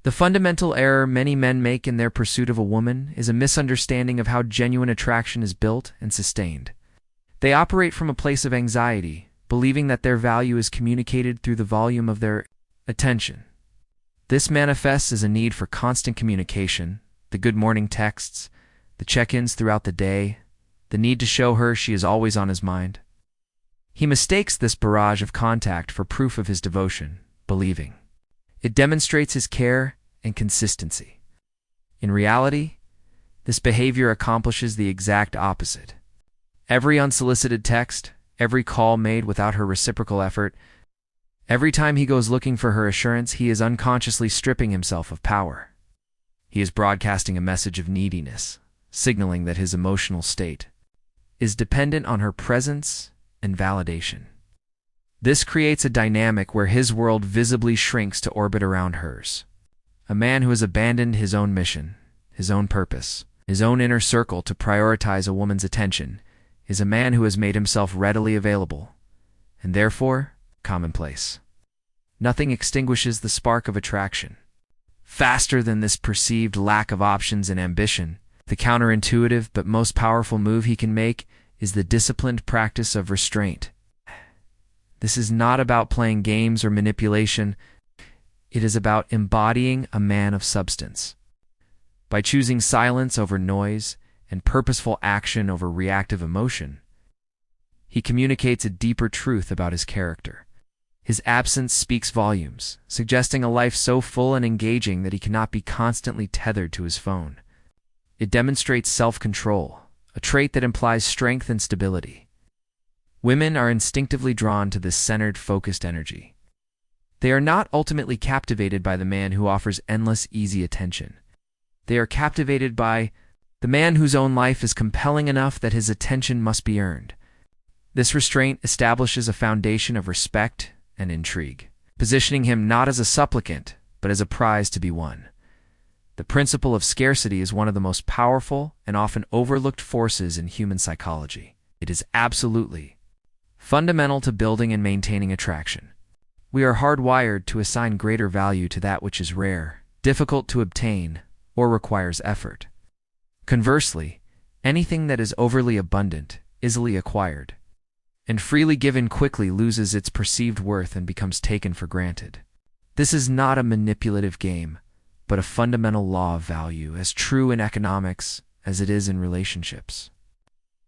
The fundamental error many men make in their pursuit of a woman is a misunderstanding of how genuine attraction is built and sustained. They operate from a place of anxiety, believing that their value is communicated through the volume of their attention. This manifests as a need for constant communication, the good morning texts, the check-ins throughout the day, the need to show her she is always on his mind. He mistakes this barrage of contact for proof of his devotion, believing it demonstrates his care and consistency. In reality, this behavior accomplishes the exact opposite. Every unsolicited text, every call made without her reciprocal effort, every time he goes looking for her assurance, he is unconsciously stripping himself of power. He is broadcasting a message of neediness, signaling that his emotional state is dependent on her presence and validation. This creates a dynamic where his world visibly shrinks to orbit around hers. A man who has abandoned his own mission, his own purpose, his own inner circle to prioritize a woman's attention is a man who has made himself readily available, and therefore commonplace. Nothing extinguishes the spark of attraction faster than this perceived lack of options and ambition. The counterintuitive but most powerful move he can make is the disciplined practice of restraint. This is not about playing games or manipulation. It is about embodying a man of substance. By choosing silence over noise and purposeful action over reactive emotion, he communicates a deeper truth about his character. His absence speaks volumes, suggesting a life so full and engaging that he cannot be constantly tethered to his phone. It demonstrates self-control, a trait that implies strength and stability. Women are instinctively drawn to this centered, focused energy. They are not ultimately captivated by the man who offers endless, easy attention. They are captivated by the man whose own life is compelling enough that his attention must be earned. This restraint establishes a foundation of respect and intrigue, positioning him not as a supplicant, but as a prize to be won. The principle of scarcity is one of the most powerful and often overlooked forces in human psychology. It is absolutely fundamental to building and maintaining attraction. We are hardwired to assign greater value to that which is rare, difficult to obtain, or requires effort. Conversely, anything that is overly abundant, easily acquired, and freely given quickly loses its perceived worth and becomes taken for granted. This is not a manipulative game, but a fundamental law of value, as true in economics as it is in relationships.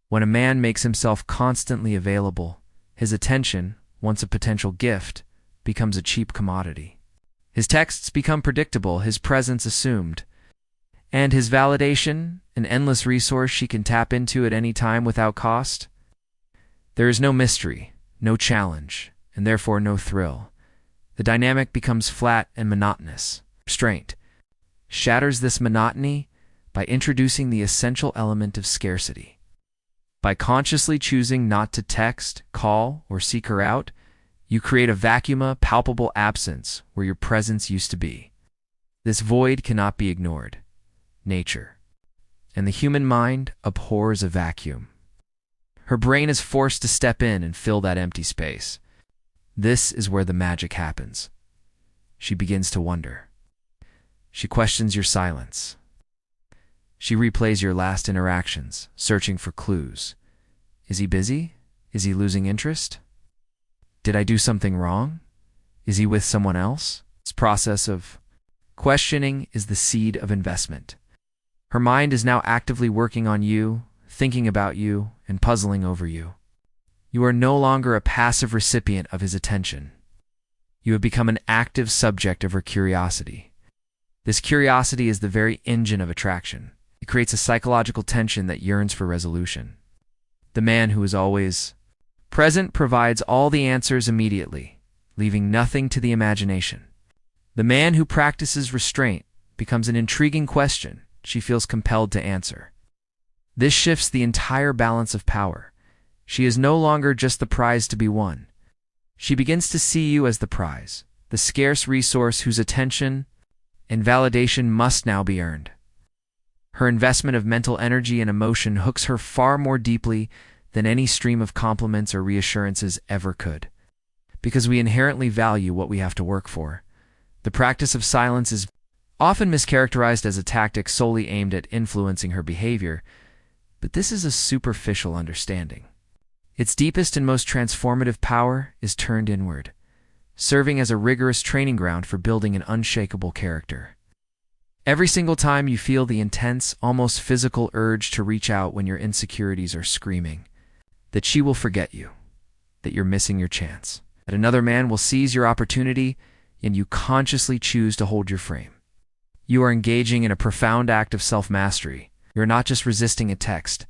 When a man makes himself constantly available, his attention, once a potential gift, becomes a cheap commodity. His texts become predictable, his presence assumed, and his validation an endless resource she can tap into at any time without cost. There is no mystery, no challenge, and therefore no thrill. The dynamic becomes flat and monotonous. Restraint shatters this monotony by introducing the essential element of scarcity. By consciously choosing not to text, call, or seek her out, you create a vacuum, a palpable absence where your presence used to be. This void cannot be ignored. Nature and the human mind abhors a vacuum. Her brain is forced to step in and fill that empty space. This is where the magic happens. She begins to wonder. She questions your silence. She replays your last interactions, searching for clues. Is he busy? Is he losing interest? Did I do something wrong? Is he with someone else? This process of questioning is the seed of investment. Her mind is now actively working on you, thinking about you, and puzzling over you. You are no longer a passive recipient of his attention. You have become an active subject of her curiosity. This curiosity is the very engine of attraction. It creates a psychological tension that yearns for resolution. The man who is always present provides all the answers immediately, leaving nothing to the imagination. The man who practices restraint becomes an intriguing question she feels compelled to answer. This shifts the entire balance of power. She is no longer just the prize to be won. She begins to see you as the prize, the scarce resource whose attention and validation must now be earned. Her investment of mental energy and emotion hooks her far more deeply than any stream of compliments or reassurances ever could. Because we inherently value what we have to work for, the practice of silence is often mischaracterized as a tactic solely aimed at influencing her behavior, but this is a superficial understanding. Its deepest and most transformative power is turned inward, serving as a rigorous training ground for building an unshakable character. Every single time you feel the intense, almost physical urge to reach out when your insecurities are screaming, that she will forget you, that you're missing your chance, that another man will seize your opportunity, and you consciously choose to hold your frame. You are engaging in a profound act of self-mastery. You're not just resisting a text.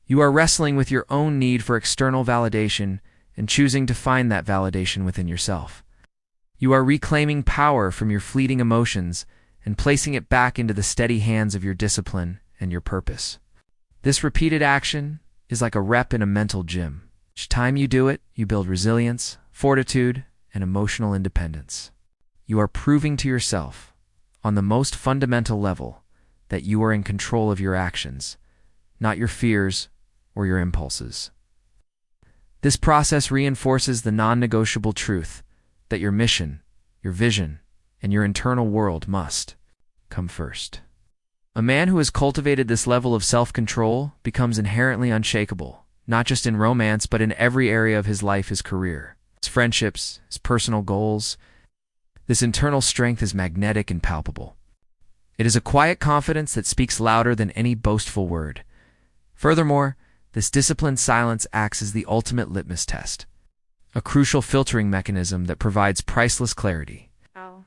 You are wrestling with your own need for external validation and choosing to find that validation within yourself. You are reclaiming power from your fleeting emotions and placing it back into the steady hands of your discipline and your purpose. This repeated action is like a rep in a mental gym. Each time you do it, you build resilience, fortitude, and emotional independence. You are proving to yourself, on the most fundamental level, that you are in control of your actions, not your fears or your impulses. This process reinforces the non-negotiable truth that your mission, your vision, and your internal world must come first. A man who has cultivated this level of self-control becomes inherently unshakable, not just in romance but in every area of his life, his career, his friendships, his personal goals. This internal strength is magnetic and palpable. It is a quiet confidence that speaks louder than any boastful word. Furthermore, this disciplined silence acts as the ultimate litmus test, a crucial filtering mechanism that provides priceless clarity. Oh.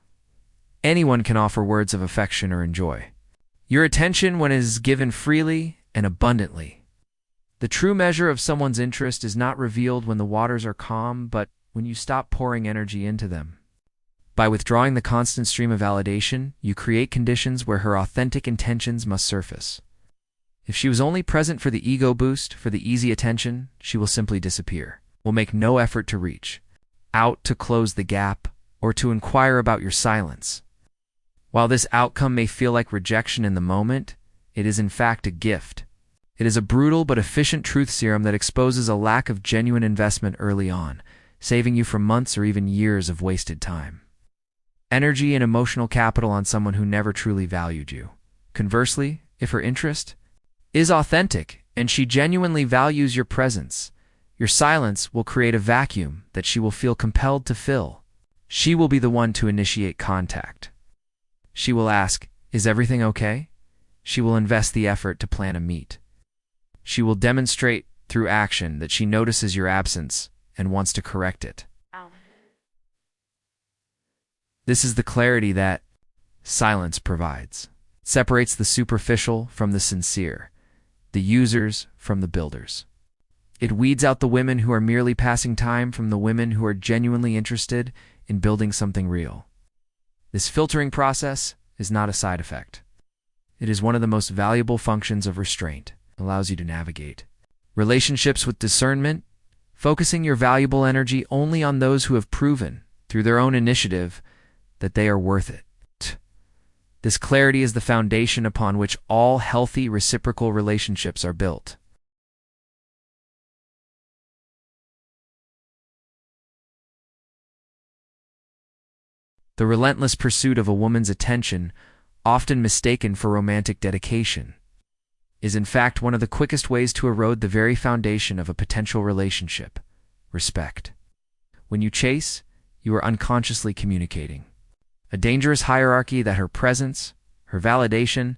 Anyone can offer words of affection or enjoy your attention when it is given freely and abundantly. The true measure of someone's interest is not revealed when the waters are calm, but when you stop pouring energy into them. By withdrawing the constant stream of validation, you create conditions where her authentic intentions must surface. If she was only present for the ego boost, for the easy attention, she will simply disappear, will make no effort to reach out to close the gap or to inquire about your silence. While this outcome may feel like rejection in the moment, it is in fact a gift. It is a brutal but efficient truth serum that exposes a lack of genuine investment early on, saving you from months or even years of wasted time. Energy and emotional capital on someone who never truly valued you. Conversely, if her interest is authentic and she genuinely values your presence, your silence will create a vacuum that she will feel compelled to fill. She will be the one to initiate contact. She will ask, "Is everything okay?" She will invest the effort to plan a meet. She will demonstrate through action that she notices your absence and wants to correct it. Oh. This is the clarity that silence provides. It separates the superficial from the sincere, the users from the builders. It weeds out the women who are merely passing time from the women who are genuinely interested in building something real. This filtering process is not a side effect. It is one of the most valuable functions of restraint. It allows you to navigate relationships with discernment, focusing your valuable energy only on those who have proven, through their own initiative, that they are worth it. This clarity is the foundation upon which all healthy reciprocal relationships are built. The relentless pursuit of a woman's attention, often mistaken for romantic dedication, is in fact one of the quickest ways to erode the very foundation of a potential relationship: respect. When you chase, you are unconsciously communicating a dangerous hierarchy that her presence, her validation,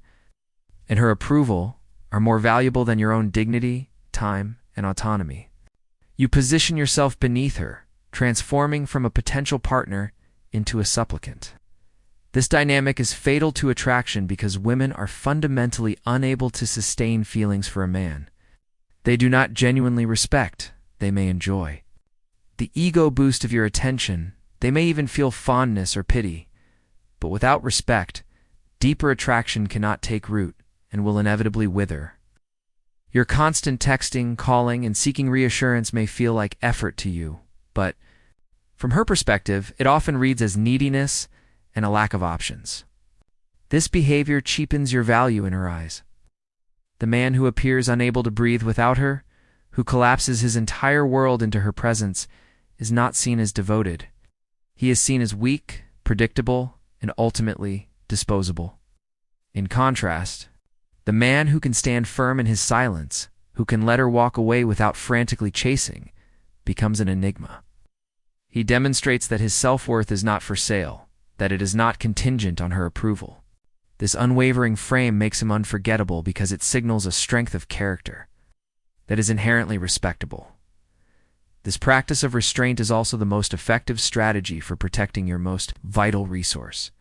and her approval are more valuable than your own dignity, time, and autonomy. You position yourself beneath her, transforming from a potential partner into a supplicant. This dynamic is fatal to attraction because women are fundamentally unable to sustain feelings for a man they do not genuinely respect. They may enjoy the ego boost of your attention, they may even feel fondness or pity, but without respect, deeper attraction cannot take root and will inevitably wither. Your constant texting, calling, and seeking reassurance may feel like effort to you, but from her perspective, it often reads as neediness and a lack of options. This behavior cheapens your value in her eyes. The man who appears unable to breathe without her, who collapses his entire world into her presence, is not seen as devoted. He is seen as weak, predictable, and ultimately disposable. In contrast, the man who can stand firm in his silence, who can let her walk away without frantically chasing, becomes an enigma. He demonstrates that his self-worth is not for sale, that it is not contingent on her approval. This unwavering frame makes him unforgettable because it signals a strength of character that is inherently respectable. This practice of restraint is also the most effective strategy for protecting your most vital resource,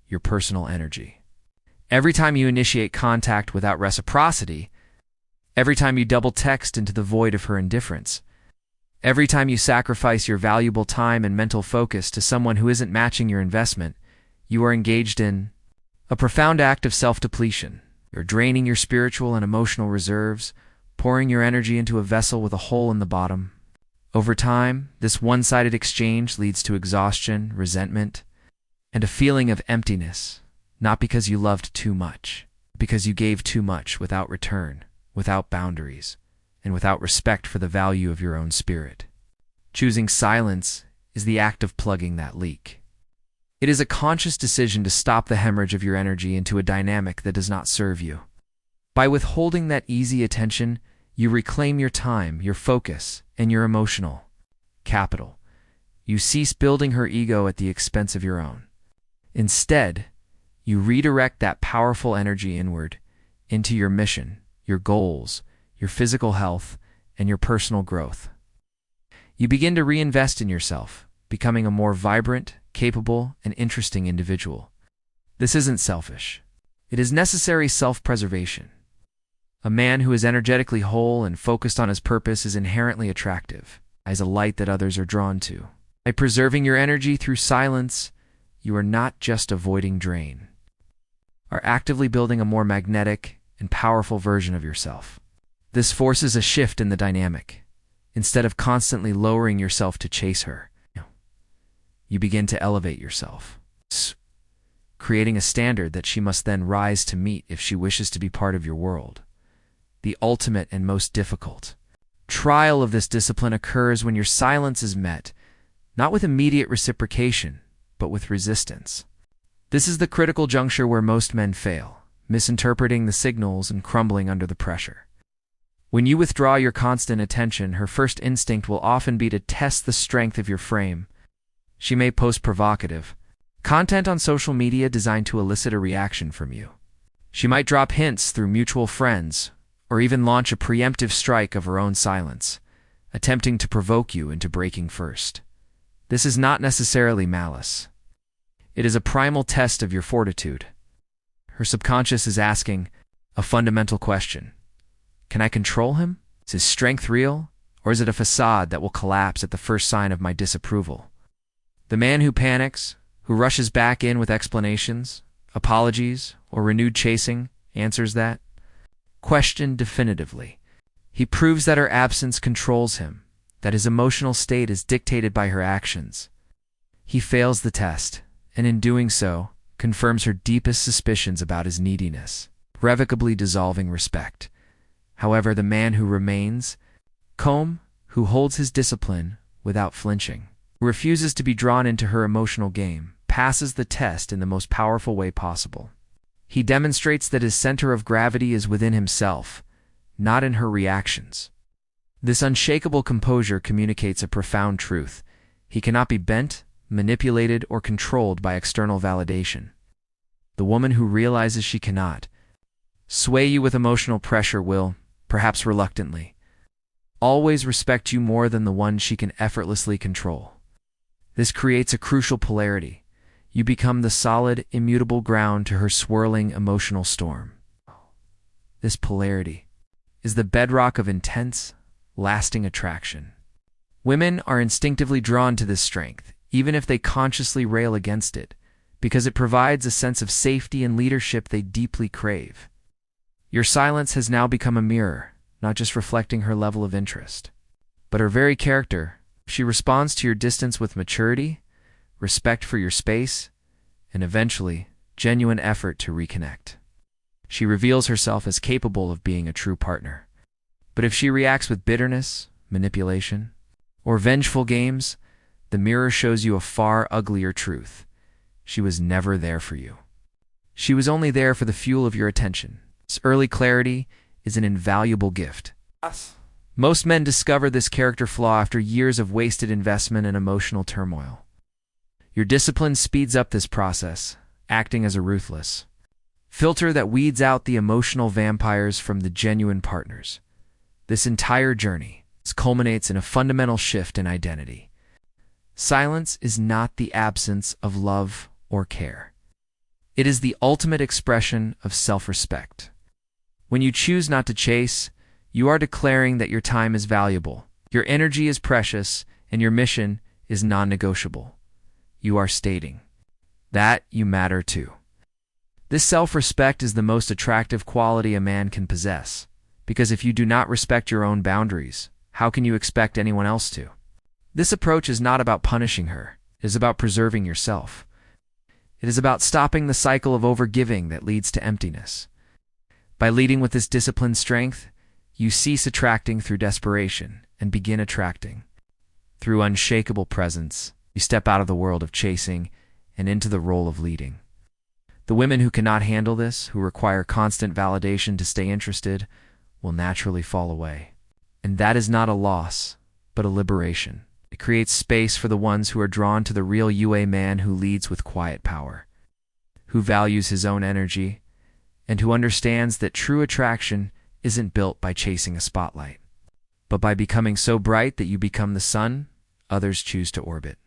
your personal energy. Every time you initiate contact without reciprocity, every time you double text into the void of her indifference, every time you sacrifice your valuable time and mental focus to someone who isn't matching your investment, you are engaged in a profound act of self-depletion. You're draining your spiritual and emotional reserves, pouring your energy into a vessel with a hole in the bottom. Over time, this one-sided exchange leads to exhaustion, resentment, and a feeling of emptiness. Not because you loved too much, because you gave too much without return, without boundaries, and without respect for the value of your own spirit. Choosing silence is the act of plugging that leak. It is a conscious decision to stop the hemorrhage of your energy into a dynamic that does not serve you. By withholding that easy attention, you reclaim your time, your focus, and your emotional capital. You cease building her ego at the expense of your own. Instead, you redirect that powerful energy inward into your mission, your goals, your physical health, and your personal growth. You begin to reinvest in yourself, becoming a more vibrant, capable, and interesting individual. This isn't selfish. It is necessary self-preservation. A man who is energetically whole and focused on his purpose is inherently attractive, as a light that others are drawn to. By preserving your energy through silence, you are not just avoiding drain, are actively building a more magnetic and powerful version of yourself. This forces a shift in the dynamic. Instead of constantly lowering yourself to chase her, you begin to elevate yourself, creating a standard that she must then rise to meet if she wishes to be part of your world. The ultimate and most difficult trial of this discipline occurs when your silence is met, not with immediate reciprocation, but with resistance. This is the critical juncture where most men fail, misinterpreting the signals and crumbling under the pressure. When you withdraw your constant attention, her first instinct will often be to test the strength of your frame. She may post provocative content on social media designed to elicit a reaction from you. She might drop hints through mutual friends, or even launch a preemptive strike of her own silence, attempting to provoke you into breaking first. This is not necessarily malice. It is a primal test of your fortitude. Her subconscious is asking a fundamental question. Can I control him? Is his strength real? Or is it a facade that will collapse at the first sign of my disapproval? The man who panics, who rushes back in with explanations, apologies, or renewed chasing, answers that question definitively. He proves that her absence controls him, that his emotional state is dictated by her actions. He fails the test, and in doing so, confirms her deepest suspicions about his neediness, irrevocably dissolving respect. However, the man who remains, calm, who holds his discipline without flinching, refuses to be drawn into her emotional game, passes the test in the most powerful way possible. He demonstrates that his center of gravity is within himself, not in her reactions. This unshakable composure communicates a profound truth. He cannot be bent, manipulated, or controlled by external validation. The woman who realizes she cannot sway you with emotional pressure will, perhaps reluctantly, always respect you more than the one she can effortlessly control. This creates a crucial polarity. You become the solid, immutable ground to her swirling emotional storm. This polarity is the bedrock of intense, lasting attraction. Women are instinctively drawn to this strength, even if they consciously rail against it, because it provides a sense of safety and leadership they deeply crave. Your silence has now become a mirror, not just reflecting her level of interest, but her very character. She responds to your distance with maturity, respect for your space, and eventually, genuine effort to reconnect. She reveals herself as capable of being a true partner. But if she reacts with bitterness, manipulation, or vengeful games, the mirror shows you a far uglier truth. She was never there for you. She was only there for the fuel of your attention. This early clarity is an invaluable gift. Most men discover this character flaw after years of wasted investment and emotional turmoil. Your discipline speeds up this process, acting as a ruthless filter that weeds out the emotional vampires from the genuine partners. This entire journey culminates in a fundamental shift in identity. Silence is not the absence of love or care. It is the ultimate expression of self-respect. When you choose not to chase, you are declaring that your time is valuable, your energy is precious, and your mission is non-negotiable. You are stating that you matter too. This self-respect is the most attractive quality a man can possess, because if you do not respect your own boundaries, how can you expect anyone else to? This approach is not about punishing her. It is about preserving yourself. It is about stopping the cycle of overgiving that leads to emptiness. By leading with this disciplined strength, you cease attracting through desperation and begin attracting through unshakable presence. You step out of the world of chasing and into the role of leading. The women who cannot handle this, who require constant validation to stay interested, will naturally fall away. And that is not a loss, but a liberation. It creates space for the ones who are drawn to the real UA man who leads with quiet power, who values his own energy, and who understands that true attraction isn't built by chasing a spotlight, but by becoming so bright that you become the sun others choose to orbit.